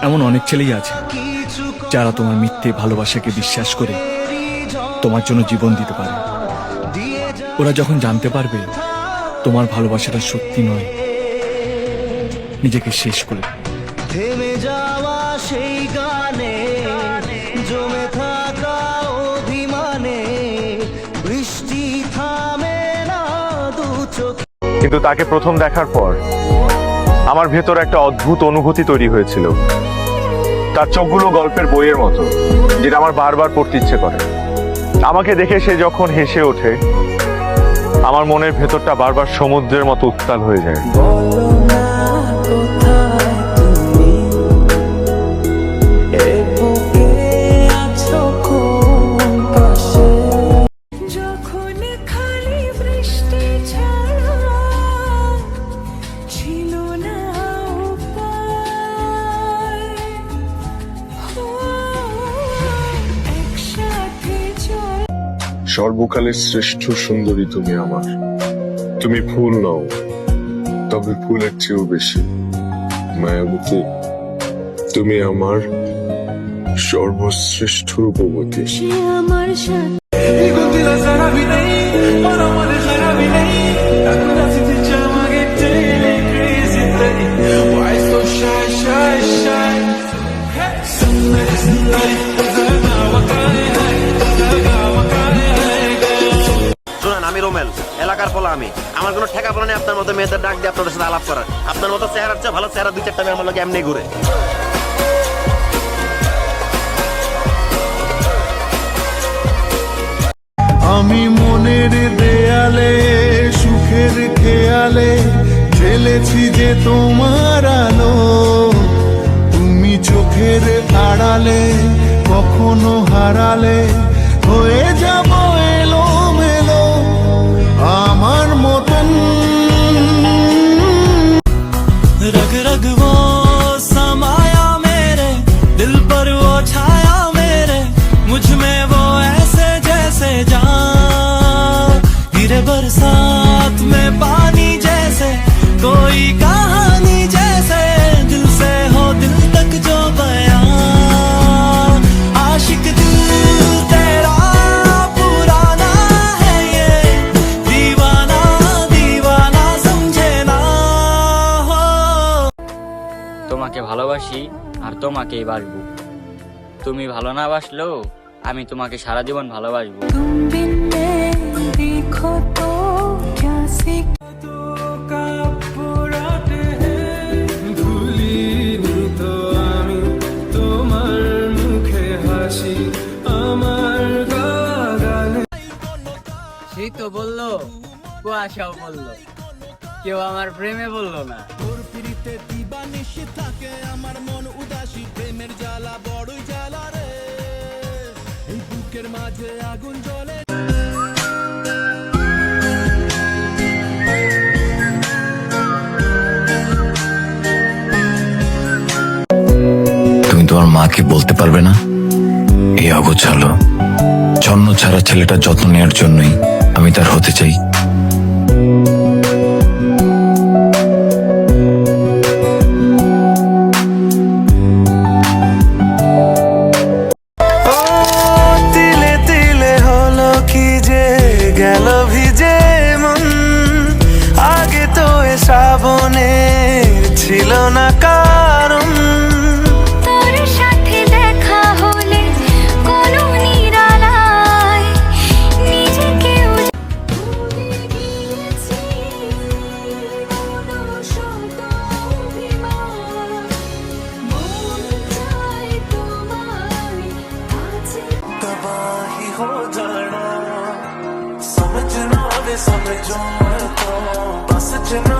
এমন অনেক ছেলেই আছে যারা তোমার মিথ্যে ভালোবাসাকে বিশ্বাস করে তোমার জন্য জীবন দিতে পারে। ওরা যখন জানতে পারবে তোমার ভালোবাসাটা সত্যি নয়, নিজেকে শেষ করে থেমে যাওয়া সেই গানে জমে থাকা অভিমানে বৃষ্টি থামে না দু চোখে। কিন্তু তাকে প্রথম দেখার পর আমার ভেতর একটা অদ্ভুত অনুভূতি তৈরি হয়েছিল। তার চোখগুলো গল্পের বইয়ের মতো, যেটা আমার বারবার পড়তে ইচ্ছে করে। আমাকে দেখে সে যখন হেসে ওঠে, আমার মনের ভেতরটা বারবার সমুদ্রের মতো উত্তাল হয়ে যায়। সর্বকালের শ্রেষ্ঠ সুন্দরী তুমি আমার। তুমি ফুল নও, তবে ফুলের চেয়েও বেশি মায়াবতী। তুমি আমার সর্বশ্রেষ্ঠ রূপবতী। আমার সাথে আমি রোমেল, এলাকার পোলা। আমার কোনো ঠেকা পড়া নেই আপনার মতো মেয়েদের ডাক দিয়ে আপনাদের সাথে আলাপ করার। আপনার মতো চেহারার চেয়ে ভালো চেহারা দুই চারটা মেয়ে আমার লোক এমনি ঘুরে। আমি মনের দেয়ালে সুখের খেয়ালে ঢেলেছি যে তোমার আলো। তুমি চোখের আড়ালে কখনো হারালে হয়ে যাব এলোমেলো আমার মতন। रग रग वो समाया मेरे दिल पर, वो छाया मेरे मुझ में, वो ऐसे जैसे जान गिरे बरसात में पानी जैसे, कोई कहानी जैसे दिल से हो दिल तक जो बयान। आशिक दिल तेरा पुराना है ये, दीवाना दीवाना समझे ना हो। তোমাকে ভালোবাসি আর তোমাকেই বাসবো। তুমি ভালো না বাসলেও আমি তোমাকে সারা জীবন ভালোবাসবো। সেই তো বললো, কুয়াশাও বললো, কেউ আমার প্রেমে বললো না। আমার মন উদাসী, প্রেমের জ্বালা বড়ই জ্বালা রে, এই বুকের মাঝে আগুন জ্বলে। তুমি তোমার মাকে বলতে পারবে না এই অগোছালো ছন্ন ছাড়া ছেলেটার যত্ন নেওয়ার জন্যই আমি তার হতে চাই। ছিল না কারণ তোর সাথে দেখা হলে কোনো নিরালায় নিজেকে तबाही हो जाना समझना रे समझो तो बस जना